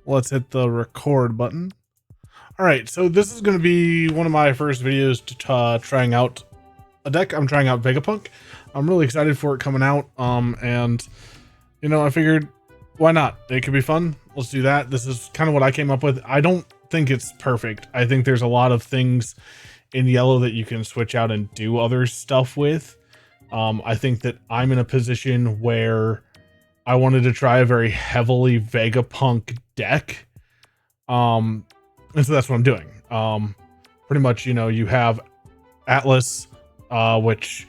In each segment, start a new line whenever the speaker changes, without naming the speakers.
Let's hit the record button. All right, so this is going to be one of my first videos to trying out a deck. I'm trying out Vegapunk. I'm really excited for it coming out. And you know, I figured why not? It could be fun. Let's do that. This is kind of what I came up with. I don't think it's perfect. I think there's a lot of things in yellow that you can switch out and do other stuff with. I think that I'm in a position where I wanted to try a very heavily Vegapunk deck. And so that's what I'm doing. Pretty much, you know, you have Atlas, which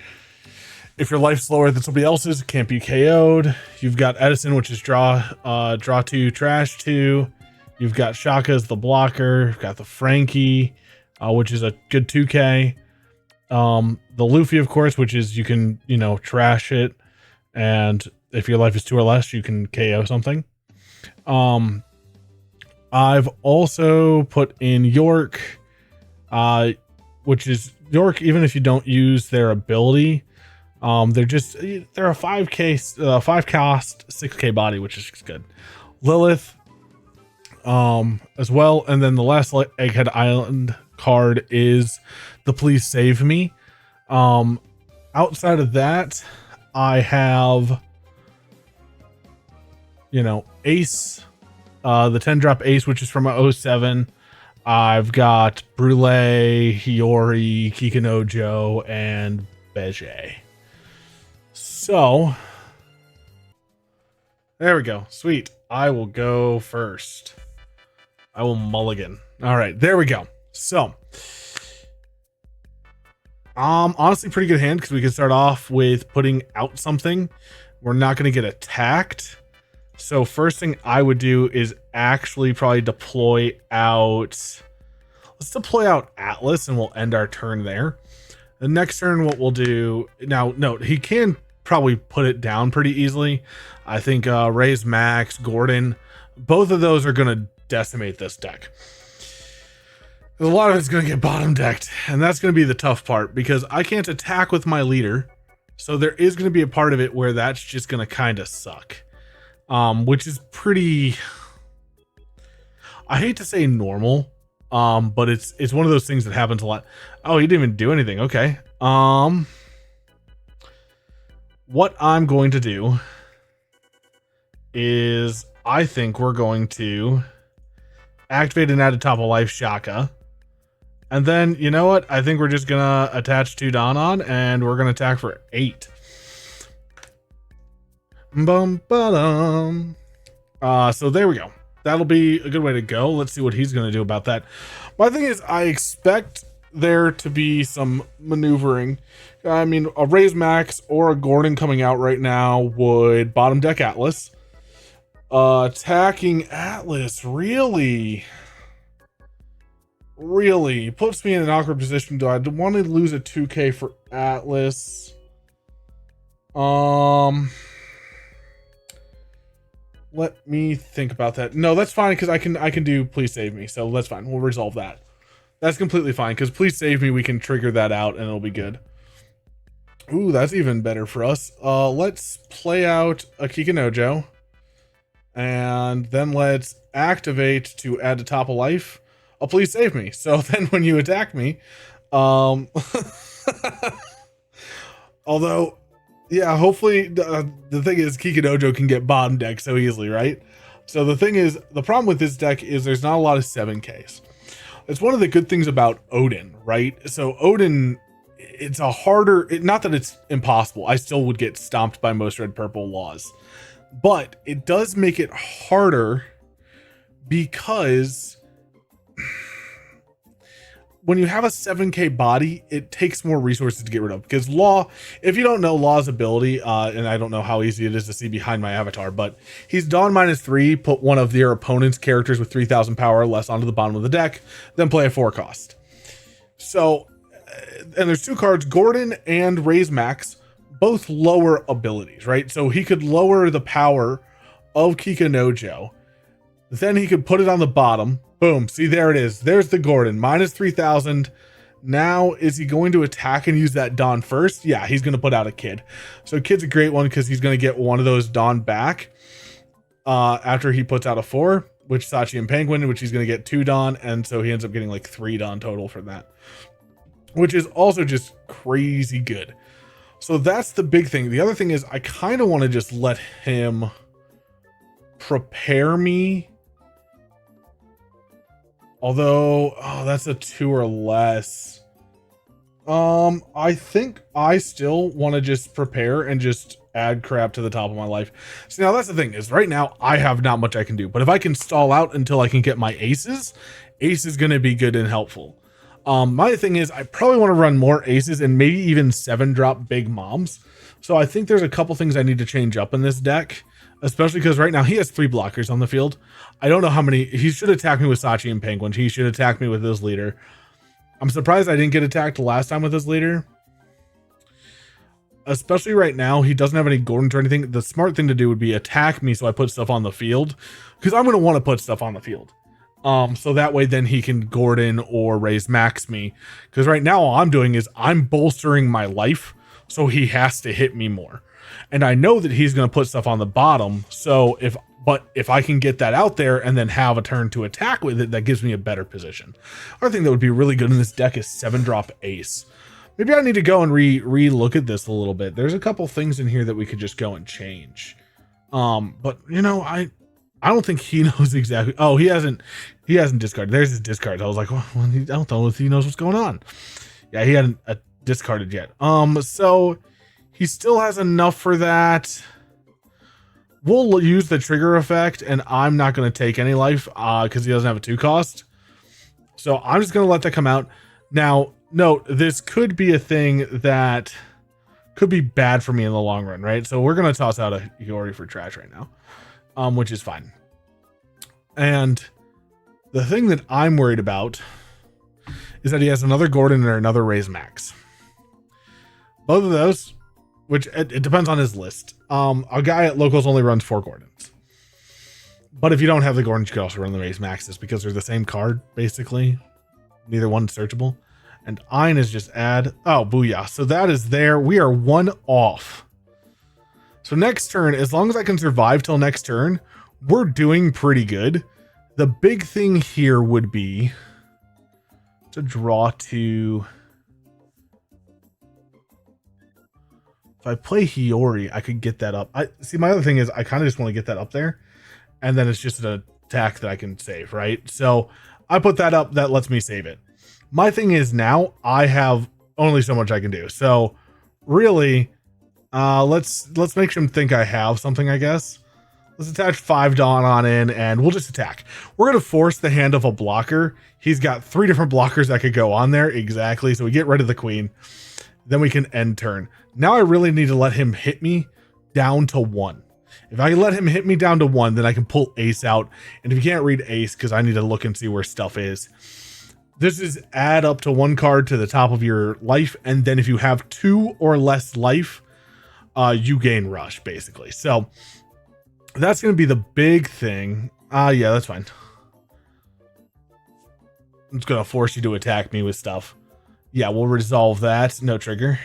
if your life's lower than somebody else's, it can't be KO'd. You've got Edison, which is draw 2, trash 2. You've got Shaka as the blocker. You've got the Frankie, which is a good 2K. The Luffy, of course, which is you can, you know, trash it. And if your life is 2 or less, you can KO something. I've also put in York, which is York, even if you don't use their ability, they're a 5K, 5 cost, 6K body, which is good. Lilith, as well. And then the last Egghead Island card is the Please Save Me. Outside of that, I have, you know, Ace, the 10-drop Ace, which is from a 07. I've got Brule, Hiyori, Kikinojo, and Beige. So, there we go. Sweet. I will go first. I will mulligan. All right, there we go. So, honestly, pretty good hand because we can start off with putting out something. We're not going to get attacked. So first thing I would do is actually probably deploy out. Let's deploy out Atlas and we'll end our turn there. The next turn, what we'll do now, note, he can probably put it down pretty easily. I think Raise Max, Gordon, both of those are going to decimate this deck. A lot of it's going to get bottom decked, and that's going to be the tough part because I can't attack with my leader. So there is going to be a part of it where that's just going to kind of suck. Which is pretty, I hate to say normal, but it's one of those things that happens a lot. Oh, he didn't even do anything. Okay. What I'm going to do is I think we're going to activate and add a top of life Shaka. And then, you know what? I think we're just going to attach 2 Danon and we're going to attack for 8. So there we go. That'll be a good way to go. Let's see what he's going to do about that. My thing is, I expect there to be some maneuvering. I mean, a Raise Max or a Gordon coming out right now would bottom deck Atlas. Attacking Atlas really puts me in an awkward position. Do I want to lose a 2K for Atlas? Let me think about that. No, that's fine because I can do Please Save Me. So that's fine. We'll resolve that. That's completely fine because Please Save Me, we can trigger that out and it'll be good. Ooh, that's even better for us. Let's play out a Kikinojo. And then let's activate to add to top of life a Please Save Me. So then when you attack me, although, yeah, hopefully the thing is Kikinojo can get bottom deck so easily, right? So the thing is, the problem with this deck is there's not a lot of 7Ks. It's one of the good things about Odin, right? So Odin, it's a harder, not that it's impossible. I still would get stomped by most red purple laws, but it does make it harder because when you have a 7K body, it takes more resources to get rid of. Because Law, if you don't know Law's ability, and I don't know how easy it is to see behind my avatar, but he's Dawn -3, put one of your opponent's characters with 3,000 power or less onto the bottom of the deck, then play a 4 cost. So, and there's 2 cards, Gordon and Raise Max, both lower abilities, right? So he could lower the power of Kikinojo, then he could put it on the bottom. Boom. See, there it is. There's the Gordon. -3,000. Now, is he going to attack and use that Dawn first? Yeah, he's going to put out a Kid. So Kid's a great one because he's going to get one of those Dawn back after he puts out a 4. which Sachi and Penguin, which he's going to get 2 Dawn, and so he ends up getting like 3 Dawn total for that, which is also just crazy good. So that's the big thing. The other thing is I kind of want to just let him prepare me. Although, oh, that's a 2 or less. I think I still want to just prepare and just add crap to the top of my life. So now that's the thing is right now I have not much I can do, but if I can stall out until I can get my aces, ace is going to be good and helpful. My thing is I probably want to run more aces and maybe even 7-drop big moms. So I think there's a couple things I need to change up in this deck, especially because right now he has 3 blockers on the field. I don't know how many. He should attack me with Sachi and Penguin. He should attack me with his leader. I'm surprised I didn't get attacked last time with his leader. Especially right now, he doesn't have any Gordons or anything. The smart thing to do would be attack me so I put stuff on the field, because I'm going to want to put stuff on the field. So that way then he can Gordon or raise max me, because right now all I'm doing is I'm bolstering my life, so he has to hit me more. And I know that he's going to put stuff on the bottom, so if I can get that out there and then have a turn to attack with it, that gives me a better position. Other thing that would be really good in this deck is 7-drop ace. Maybe I need to go and re-look at this a little bit. There's a couple things in here that we could just go and change. But you know, I don't think he knows exactly. Oh, he hasn't discarded. There's his discards. I was like, well, I don't know if he knows what's going on. Yeah, he hadn't discarded yet. So he still has enough for that. We'll use the trigger effect, and I'm not going to take any life because he doesn't have a 2 cost. So I'm just going to let that come out. Now, note, this could be a thing that could be bad for me in the long run, right? So we're going to toss out a Hiyori for trash right now, which is fine. And the thing that I'm worried about is that he has another Gordon and another Raise Max. Both of those, which it depends on his list. A guy at locals only runs 4 Gordons. But if you don't have the Gordons, you could also run the Raise Maxes because they're the same card, basically. Neither one's searchable. And Ein is just add. Oh, booyah. So that is there. We are 1 off. So next turn, as long as I can survive till next turn, we're doing pretty good. The big thing here would be to draw to... If I play Hiyori, I could get that up. See, my other thing is I kind of just want to get that up there, and then it's just an attack that I can save, right? So I put that up. That lets me save it. My thing is now I have only so much I can do. So really, let's make him think I have something, I guess. Let's attach 5 Dawn on in, and we'll just attack. We're going to force the hand of a blocker. He's got 3 different blockers that could go on there. Exactly. So we get rid of the queen. Then we can end turn. Now I really need to let him hit me down to 1. If I let him hit me down to 1, then I can pull ace out. And if you can't read ace, because I need to look and see where stuff is, this is add up to 1 card to the top of your life. And then if you have 2 or less life, you gain rush, basically. So that's going to be the big thing. Yeah, that's fine. I'm just going to force you to attack me with stuff. Yeah, we'll resolve that. No trigger.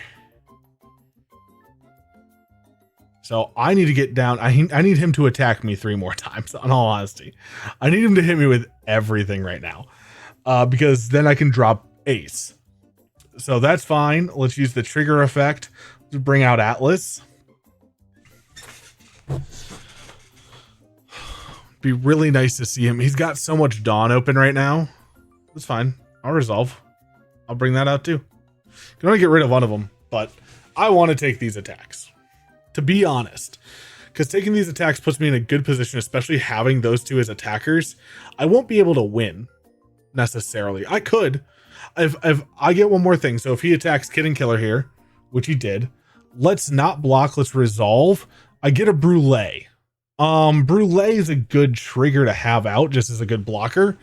So I need to get down. I need him to attack me 3 more times, in all honesty. I need him to hit me with everything right now. Because then I can drop ace. So that's fine. Let's use the trigger effect to bring out Atlas. Be really nice to see him. He's got so much Dawn open right now. That's fine. I'll resolve. I'll bring that out too. Can only get rid of one of them, but I want to take these attacks, to be honest, because taking these attacks puts me in a good position, especially having those 2 as attackers. I won't be able to win necessarily. I could, if I get one more thing. So if he attacks Kid and Killer here, which he did, let's not block. Let's resolve. I get a Brûlée. Brûlée is a good trigger to have out just as a good blocker.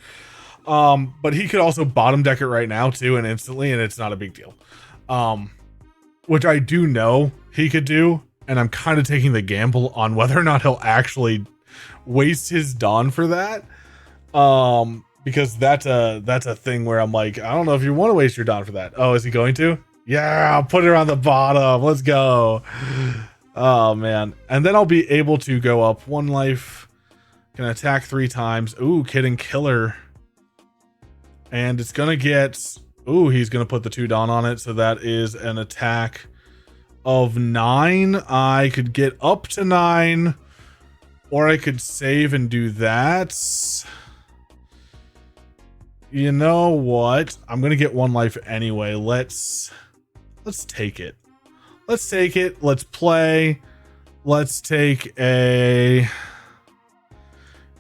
But he could also bottom deck it right now too, and instantly, and it's not a big deal. Which I do know he could do, and I'm kind of taking the gamble on whether or not he'll actually waste his Dawn for that. Because that's a thing where I'm like, I don't know if you want to waste your Dawn for that. Oh, is he going to? Yeah, I'll put it on the bottom. Let's go. Oh man. And then I'll be able to go up 1 life. Can attack 3 times. Ooh, Kid and Killer. And it's gonna get... Ooh, he's gonna put the 2 Dawn on it, so that is an attack of 9. I could get up to 9, or I could save and do that. You know what? I'm gonna get 1 life anyway. Let's take it. Let's take it. Let's play. Let's take a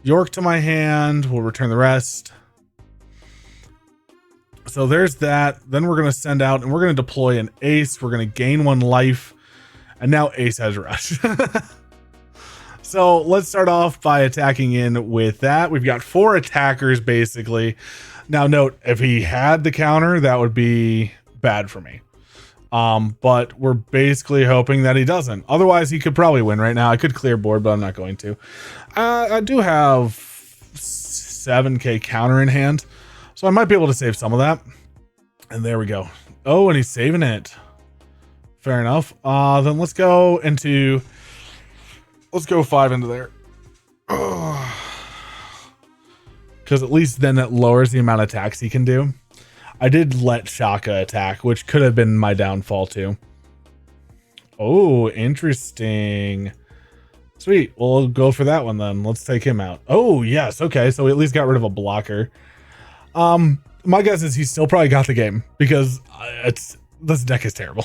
York to my hand. We'll return the rest. So there's that. Then we're going to send out and we're going to deploy an Ace. We're going to gain 1 life. And now Ace has Rush. So let's start off by attacking in with that. We've got 4 attackers basically. Now note, if he had the counter, that would be bad for me. But we're basically hoping that he doesn't. Otherwise, he could probably win right now. I could clear board, but I'm not going to. I do have 7k counter in hand, so I might be able to save some of that. And there we go. Oh, and he's saving it. Fair enough. Then let's go 5 into there. Because at least then it lowers the amount of attacks he can do. I did let Shaka attack, which could have been my downfall too. Oh, interesting. Sweet. We'll go for that one then. Let's take him out. Oh, yes. Okay, so we at least got rid of a blocker. My guess is he still probably got the game because this deck is terrible.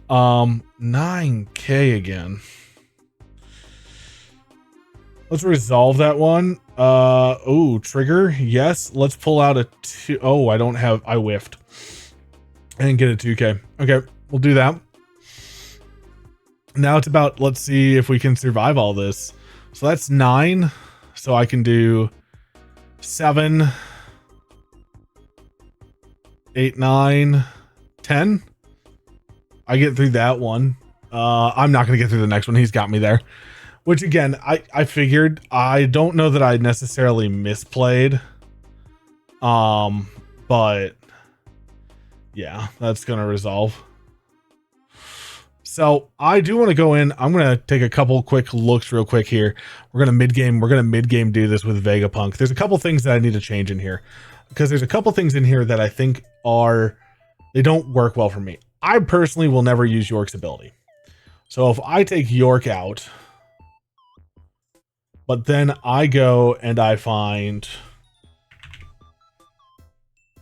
9k again. Let's resolve that one. Oh, trigger. Yes. Let's pull out a 2. Oh, I whiffed. And get a 2k. Okay, we'll do that. Now it's about, let's see if we can survive all this. So that's 9. So I can do 7, 8, 9, 10. I get through that one. I'm not going to get through the next one. He's got me there. Which again, I figured. I don't know that I necessarily misplayed. But yeah, that's gonna resolve. So I do want to go in. I'm gonna take a couple quick looks real quick here. We're gonna mid game do this with Vegapunk. There's a couple things that I need to change in here. Because there's a couple things in here that I think they don't work well for me. I personally will never use York's ability. So if I take York out, but then I go and I find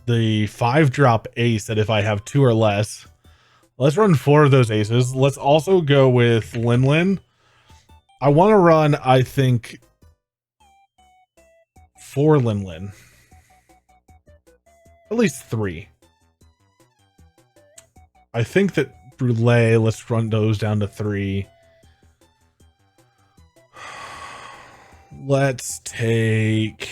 the 5-drop ace that if I have 2 or less, let's run 4 of those aces. Let's also go with Lin Lin. I want to run, I think, 4 Lin Lin. At least 3. I think that Brûlé, let's run those down to 3. Let's take...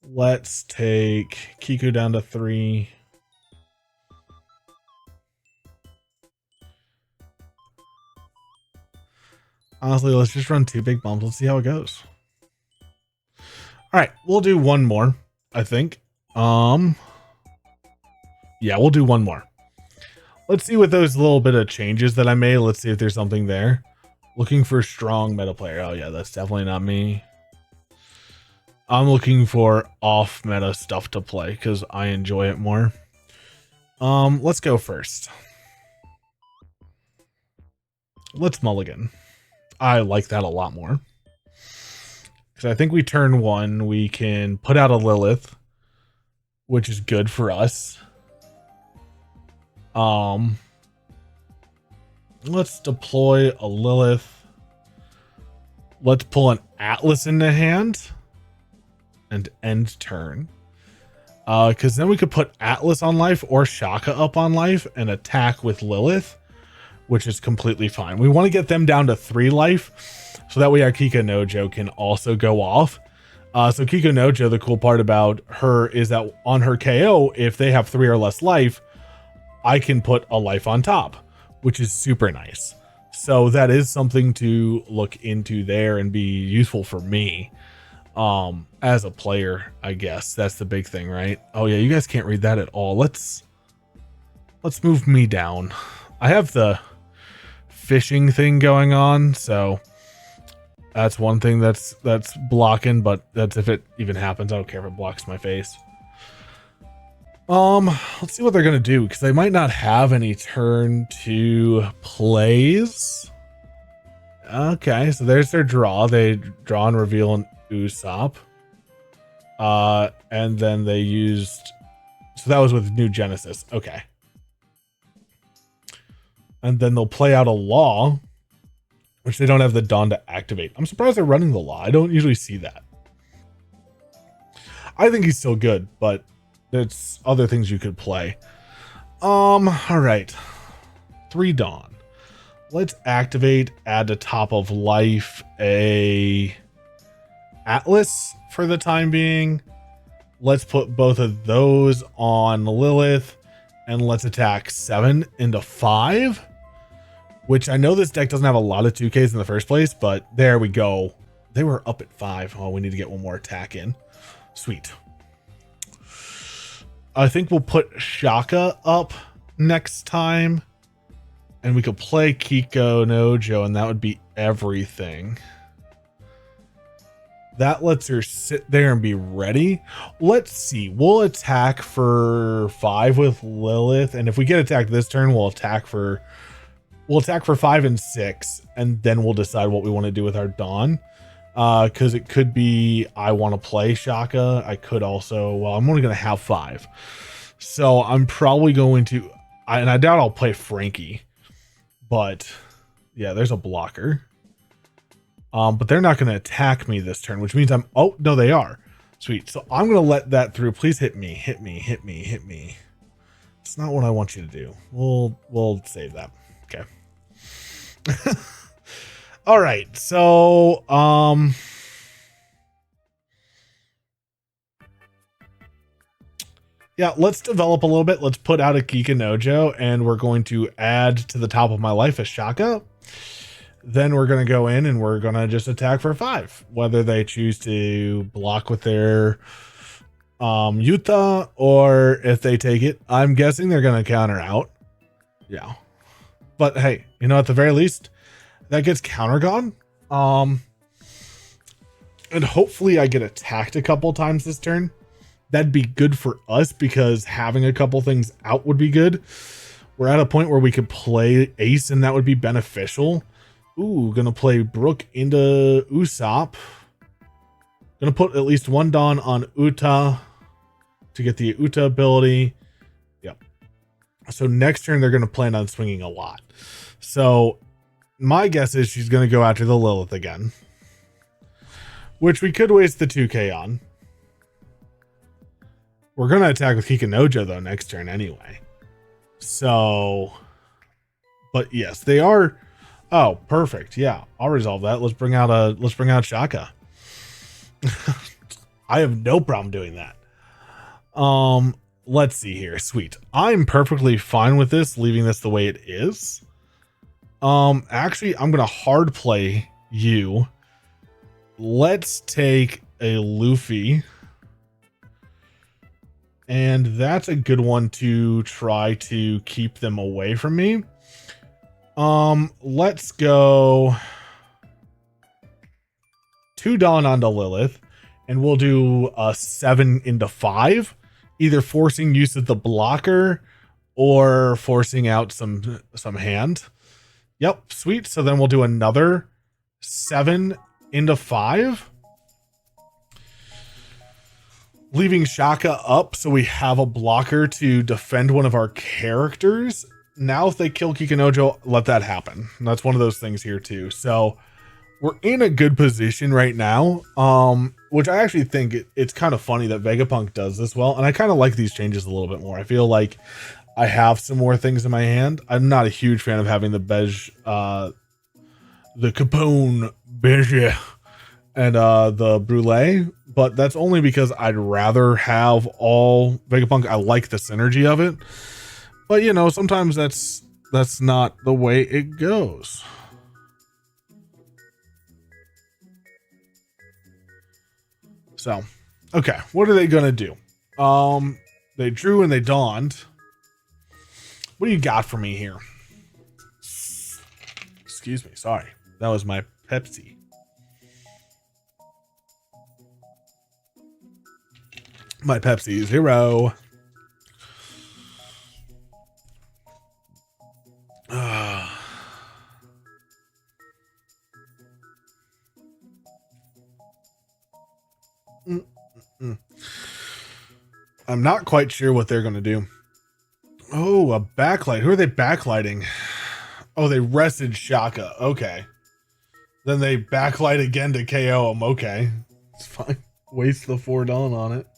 Let's take Kiku down to 3. Honestly, let's just run 2 big bombs. Let's see how it goes. All right, we'll do 1 more, I think. Yeah, we'll do 1 more. Let's see what those little bit of changes that I made. Let's see if there's something there. Looking for strong meta player. Oh yeah, that's definitely not me. I'm looking for off meta stuff to play because I enjoy it more. Let's go first. Let's mulligan. I like that a lot more. Because I think we turn 1, we can put out a Lilith, which is good for us. Let's deploy a Lilith. Let's pull an Atlas into hand and end turn. Because then we could put Atlas on life or Shaka up on life and attack with Lilith, which is completely fine. We want to get them down to 3 life so that way our Kiko Nojo can also go off. So Kiko Nojo, the cool part about her is that on her KO, if they have 3 or less life, I can put a life on top, which is super nice. So that is something to look into there and be useful for me. as a player, I guess. That's the big thing, right? Oh yeah, you guys can't read that at all. Let's move me down. I have the fishing thing going on, so that's one thing that's blocking, but that's if it even happens. I don't care if it blocks my face. Let's see what they're gonna do, because they might not have any turn 2 plays. Okay, so there's their draw. They draw and reveal an Usopp. And then they used, so that was with New Genesis. Okay. And then they'll play out a Law, which they don't have the Dawn to activate. I'm surprised they're running the Law. I don't usually see that. I think he's still good, but there's other things you could play. All right. 3 Dawn. Let's activate, add to Top of Life a Atlas for the time being. Let's put both of those on Lilith, and let's attack 7 into 5, which I know this deck doesn't have a lot of 2Ks in the first place, but there we go. They were up at 5. Oh, we need to get one more attack in. Sweet. I think we'll put Shaka up next time, and we could play Kilohmz, and that would be everything. That lets her sit there and be ready. Let's see. We'll attack for 5 with Lilith, and if we get attacked this turn, we'll attack for 5 and 6, and then we'll decide what we want to do with our Dawn. Because it could be I want to play Shaka. I could also, well, I'm only going to have 5. So I'm probably going to, and I doubt I'll play Frankie. But yeah, there's a blocker. But they're not going to attack me this turn, which means oh, no, they are. Sweet. So I'm going to let that through. Please hit me, hit me, hit me, hit me. It's not what I want you to do. We'll save that. Okay. All right. So, yeah, let's develop a little bit. Let's put out a Kilohmz, and we're going to add to the Top of My Life a Shaka. Then we're going to go in and we're going to just attack for 5, whether they choose to block with their Yuta, or if they take it, I'm guessing they're going to counter out. Yeah. But hey, you know, at the very least, that gets counter gone. And hopefully I get attacked a couple times this turn. That'd be good for us, because having a couple things out would be good. We're at a point where we could play Ace, and that would be beneficial. Ooh, gonna play Brook into Usopp. Gonna put at least 1 Dawn on Uta to get the Uta ability. Yep. So next turn, they're gonna plan on swinging a lot. So my guess is she's gonna go after the Lilith again, which we could waste the 2K on. We're going to attack with Kilohmz though next turn anyway. So, but yes, they are. Oh, perfect. Yeah, I'll resolve that. Let's bring out Shaka. I have no problem doing that. Let's see here. Sweet. I'm perfectly fine with this, leaving this the way it is. Actually, I'm going to hard play you. Let's take a Luffy. And that's a good one to try to keep them away from me. Let's go 2 Dawn onto Lilith, and we'll do a 7 into 5, either forcing use of the blocker or forcing out some hand. Yep, sweet. So then we'll do another 7 into 5. Leaving Shaka up so we have a blocker to defend one of our characters. Now if they kill Kilohmz, let that happen. And that's one of those things here too. So we're in a good position right now, which I actually think it's kind of funny that Vegapunk does this well. And I kind of like these changes a little bit more. I feel like I have some more things in my hand. I'm not a huge fan of having the the Capone Beige and the Brulee, but that's only because I'd rather have all Vegapunk. I like the synergy of it, but you know, sometimes that's not the way it goes. So, okay, what are they gonna do? They drew and they dawned. What do you got for me here? Excuse me, sorry. That was my Pepsi. My Pepsi Zero. I'm not quite sure what they're going to do. Oh, a backlight. Who are they backlighting? Oh, they rested Shaka. Okay. Then they backlight again to KO him. Okay. It's fine. Waste the 4 Dawn on it.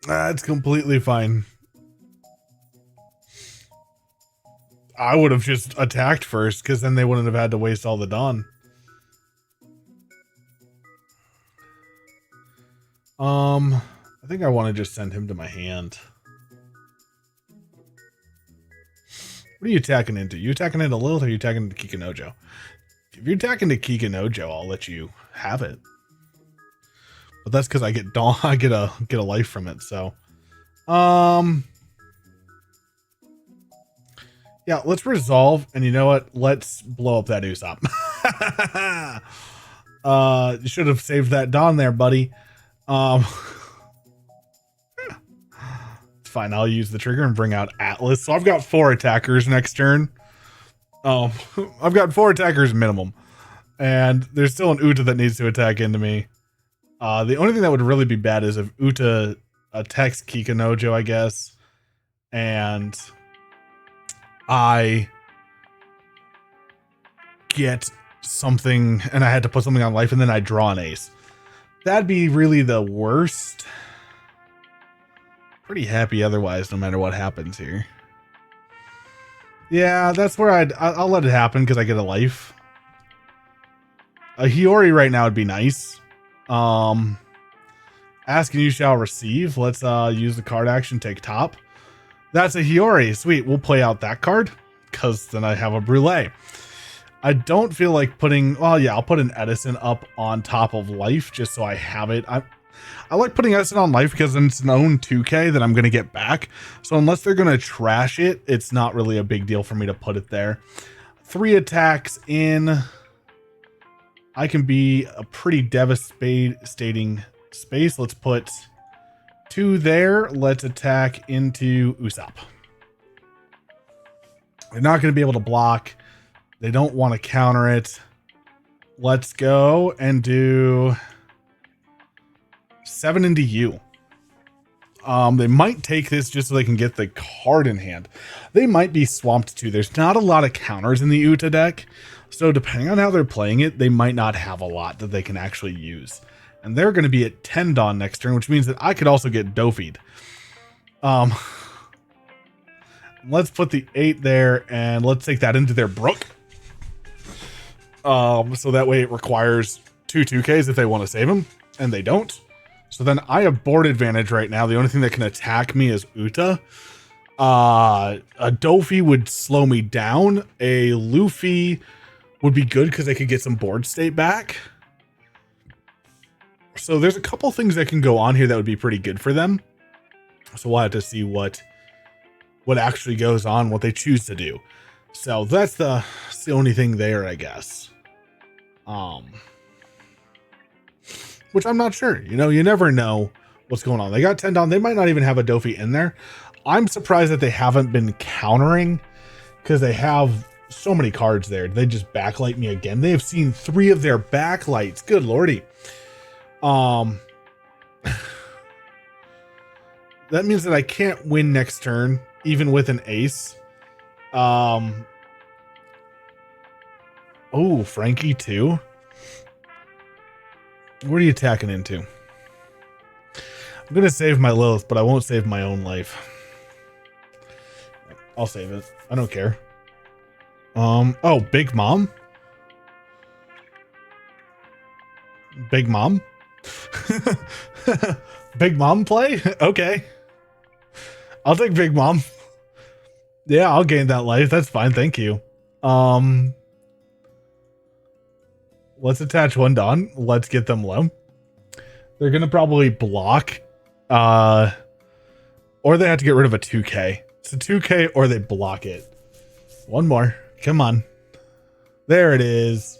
That's completely fine. I would have just attacked first, because then they wouldn't have had to waste all the Dawn. I think I want to just send him to my hand. What are you attacking into? You attacking into Lilith, or are you attacking into Kikinojo? If you're attacking to Kikinojo, I'll let you have it. But that's because I get Dawn. I get a life from it. So, yeah, let's resolve. And you know what? Let's blow up that Usopp. You should have saved that Dawn there, buddy. It's fine. I'll use the trigger and bring out Atlas. So I've got 4 attackers next turn. I've got 4 attackers minimum, and there's still an Uta that needs to attack into me. The only thing that would really be bad is if Uta attacks Kikinojo, I guess, and I get something, and I had to put something on life, and then I draw an ace. That'd be really the worst. Pretty happy otherwise, no matter what happens here. Yeah, that's where I'll let it happen because I get a life. A Hiyori right now would be nice. Ask and you shall receive. Let's use the card action, take top. That's a Hiyori. Sweet. We'll play out that card because then I have a Brûlée. I don't feel like putting, well, yeah, I'll put an Edison up on top of life just so I have it. I like putting Edison on life because it's an own 2K that I'm going to get back. So unless they're going to trash it, it's not really a big deal for me to put it there. 3 attacks in. I can be a pretty devastating space. Let's put 2 there. Let's attack into Usopp. They're not going to be able to block. They don't want to counter it. Let's go and do 7 into you. They might take this just so they can get the card in hand. They might be swamped too. There's not a lot of counters in the Uta deck. So depending on how they're playing it, they might not have a lot that they can actually use. And they're going to be at 10 Dawn next turn, which means that I could also get Dofied. Let's put the 8 there and let's take that into their Brook. So that way it requires 2 2Ks if they want to save him, and they don't. So then I have board advantage right now. The only thing that can attack me is Uta. A Dofi would slow me down. A Luffy would be good because they could get some board state back. So there's a couple things that can go on here that would be pretty good for them. So we'll have to see what actually goes on, what they choose to do. So that's the only thing there, I guess. Which I'm not sure. You know, you never know what's going on. They got 10 Dawn. They might not even have a Dofi in there. I'm surprised that they haven't been countering because they have so many cards there. They just backlight me again. They have seen 3 of their backlights. Good lordy. That means that I can't win next turn, even with an ace. Oh, Frankie too. What are you attacking into? I'm gonna save my Lilith, but I won't save my own life. I'll save it. I don't care. Oh, Big Mom? Big Mom? Big Mom play? Okay. I'll take Big Mom. Yeah, I'll gain that life. That's fine. Thank you. Let's attach one Dawn. Let's get them low. They're going to probably block. Or they have to get rid of a 2K. It's a 2K or they block it. One more. Come on. There it is.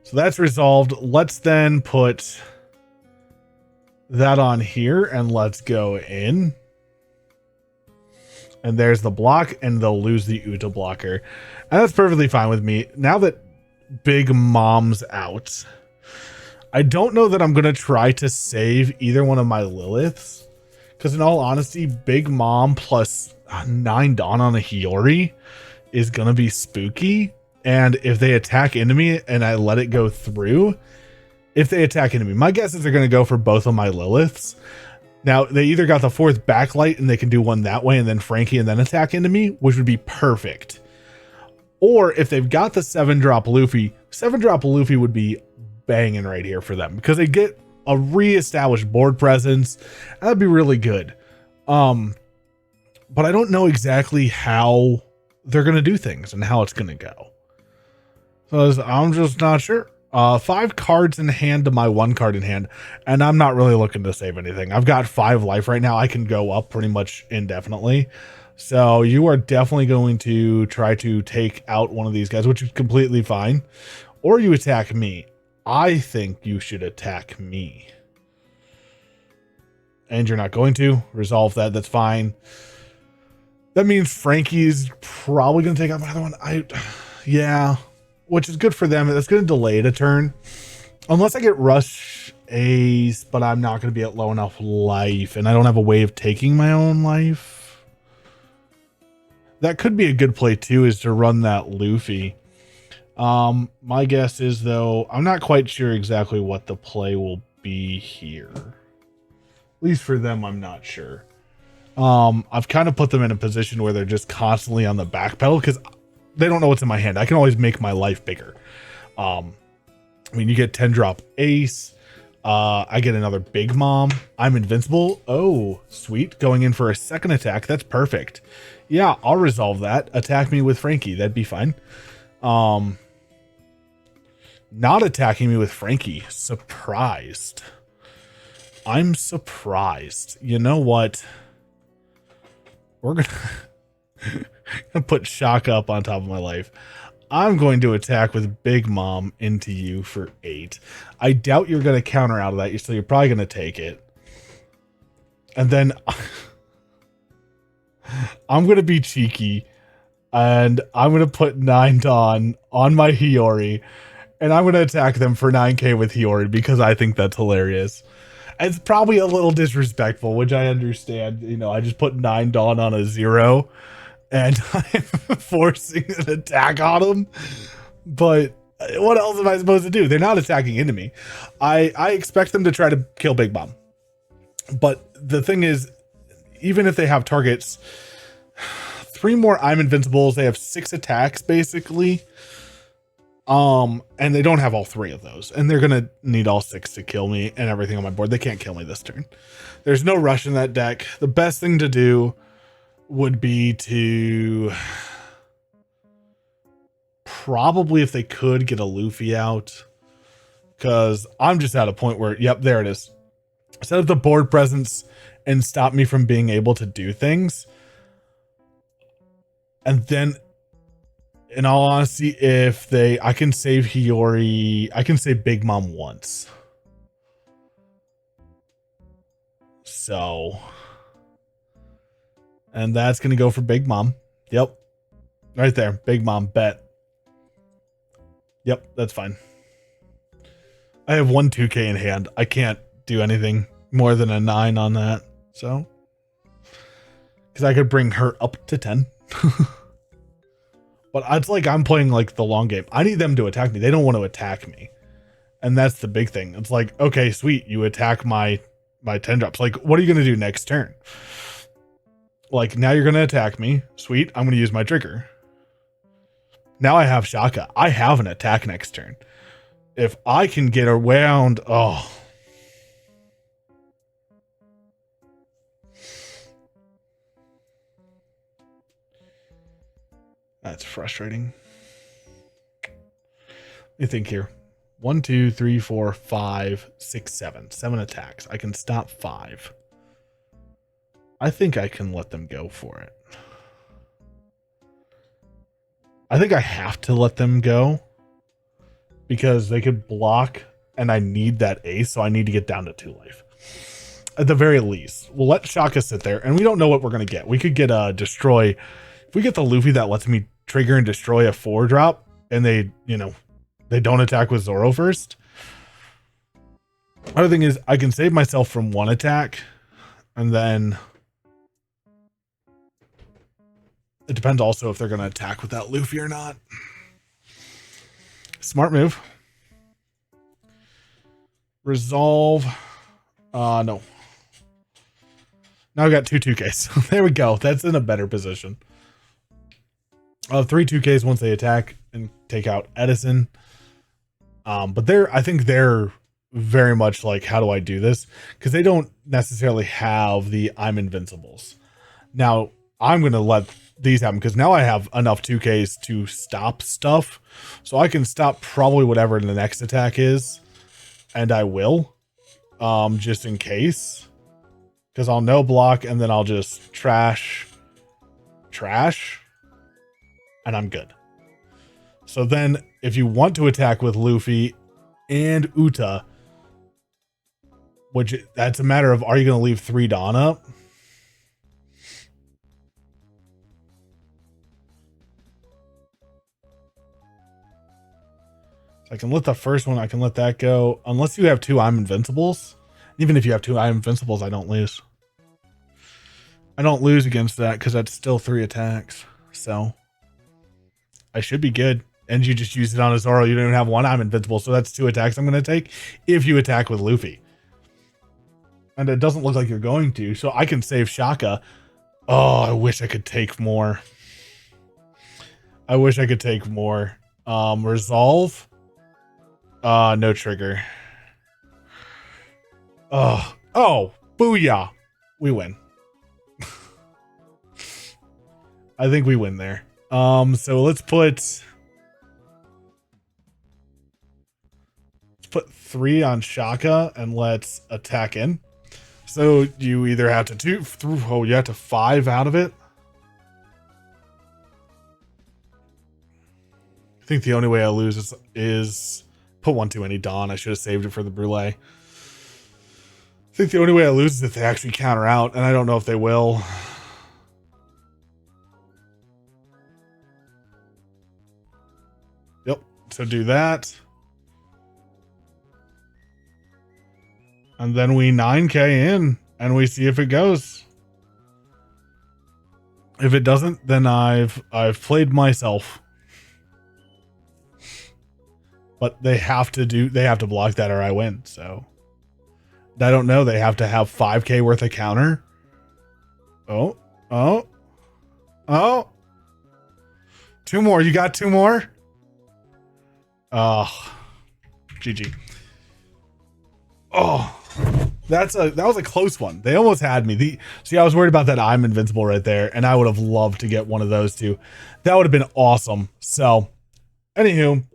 So that's resolved. Let's then put that on here and let's go in. And there's the block and they'll lose the Uta blocker. And that's perfectly fine with me. Now that Big Mom's out, I don't know that I'm going to try to save either one of my Liliths. Because in all honesty, Big Mom plus 9 Dawn on a Hiyori is going to be spooky. And if they attack enemy and I let it go through, if they attack enemy, my guess is they're going to go for both of my Liliths. Now, they either got the 4th backlight and they can do one that way and then Frankie and then attack enemy, which would be perfect. Or if they've got the 7-drop Luffy, 7-drop Luffy would be banging right here for them because they get a re-established board presence. That'd be really good. But I don't know exactly how they're going to do things and how it's going to go. So I'm just not sure. 5 cards in hand to my 1 card in hand, and I'm not really looking to save anything. I've got 5 life right now. I can go up pretty much indefinitely. So you are definitely going to try to take out one of these guys, which is completely fine. Or you attack me. I think you should attack me. And you're not going to. Resolve that. That's fine. That means Frankie's probably going to take out my other one. Yeah. Which is good for them. That's going to delay it a turn. Unless I get Rush Ace, but I'm not going to be at low enough life. And I don't have a way of taking my own life. That could be a good play too, is to run that Luffy. My guess is, though, I'm not quite sure exactly what the play will be here. At least for them, I'm not sure. I've kind of put them in a position where they're just constantly on the back pedal because they don't know what's in my hand. I can always make my life bigger. I mean, you get 10-drop Ace. I get another Big Mom. I'm invincible. Oh, sweet. Going in for a second attack. That's perfect. Yeah, I'll resolve that. Attack me with Frankie. That'd be fine. Not attacking me with Frankie. Surprised. I'm surprised. You know what? We're gonna put Shock up on top of my life. I'm going to attack with Big Mom into you for 8. I doubt you're going to counter out of that, so you're probably going to take it. And then I'm going to be cheeky, and I'm going to put 9 Dawn on my Hiyori, and I'm going to attack them for 9k with Hiyori because I think that's hilarious. It's probably a little disrespectful, which I understand. You know, I just put 9 Dawn on a 0. And I'm forcing an attack on them. But what else am I supposed to do? They're not attacking enemy. I expect them to try to kill Big Mom. But the thing is, even if they have targets, 3 more I'm Invincibles, they have 6 attacks basically. And they don't have all 3 of those. And they're gonna need all 6 to kill me and everything on my board. They can't kill me this turn. There's no rush in that deck. The best thing to do would be to probably, if they could, get a Luffy out, because I'm just at a point where, yep, there it is. Set up the board presence and stop me from being able to do things. And then, in all honesty, if I can save Hiyori, I can save Big Mom once. So, and that's going to go for Big Mom. Yep. Right there. Big Mom, bet. Yep, that's fine. I have 1 2k in hand. I can't do anything more than a 9 on that. So, because I could bring her up to 10. But it's like I'm playing like the long game. I need them to attack me. They don't want to attack me. And that's the big thing. It's like, okay, sweet. You attack my 10 drops. Like, what are you going to do next turn? Like, now you're going to attack me. Sweet. I'm going to use my trigger. Now I have Shaka. I have an attack next turn. If I can get around... Oh. That's frustrating. Let me think here. 1, 2, 3, 4, 5, 6, 7. 7 attacks. I can stop 5. I think I can let them go for it. I think I have to let them go because they could block and I need that ace, so I need to get down to 2 life. At the very least, we'll let Shaka sit there, and we don't know what we're going to get. We could get a destroy. If we get the Luffy that lets me trigger and destroy a 4-drop, and they, you know, they don't attack with Zoro first. Other thing is, I can save myself from 1 attack, and then it depends also if they're going to attack with that Luffy or not. Smart move. Resolve. No. Now I got 2 2Ks. There we go. That's in a better position. 3 2Ks once they attack and take out Edison. But I think they're very much like, how do I do this? Because they don't necessarily have the I'm invincibles. Now, I'm going to let these happen because now I have enough 2Ks to stop stuff. So I can stop probably whatever the next attack is. And I will. Just in case. Because I'll no block and then I'll just trash. And I'm good. So then if you want to attack with Luffy and Uta, which that's a matter of, are you going to leave 3 Dawn up? So I can let the first one, I can let that go. Unless you have 2 I'm Invincibles. Even if you have 2 I'm Invincibles, I don't lose. I don't lose against that because that's still 3 attacks. So I should be good. And you just use it on a Zoro. You don't even have 1 I'm Invincible. So that's 2 attacks I'm going to take if you attack with Luffy. And it doesn't look like you're going to. So I can save Shaka. Oh, I wish I could take more. I wish I could take more. Resolve. No trigger. Oh, booyah. We win. I think we win there. So let's put 3 on Shaka and let's attack in. So you either have to you have to 5 out of it. I think the only way I lose is put 1 too many Dawn. I should have saved it for the Brulee. I think the only way I lose is if they actually counter out, and I don't know if they will. Yep, so do that. And then we 9K in, and we see if it goes. If it doesn't, then I've played myself. But they have to block that or I win, so. I don't know. They have to have 5K worth of counter. Oh. 2 more. You got 2 more? GG. Oh, that was a close one. They almost had me. See, I was worried about that I'm invincible right there, and I would have loved to get one of those 2. That would have been awesome. So, anywho,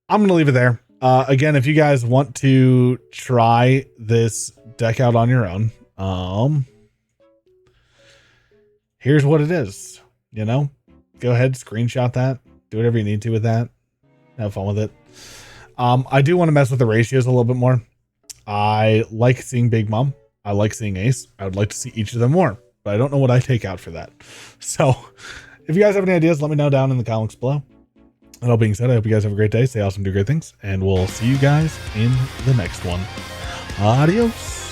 I'm going to leave it there. Again, if you guys want to try this deck out on your own, here's what it is. You know, go ahead, screenshot that, do whatever you need to with that. Have fun with it. I do want to mess with the ratios a little bit more. I like seeing Big Mom. I like seeing Ace. I would like to see each of them more, but I don't know what I take out for that. So if you guys have any ideas, let me know down in the comments below. And all being said, I hope you guys have a great day. Stay awesome, do great things, and we'll see you guys in the next one. Adios.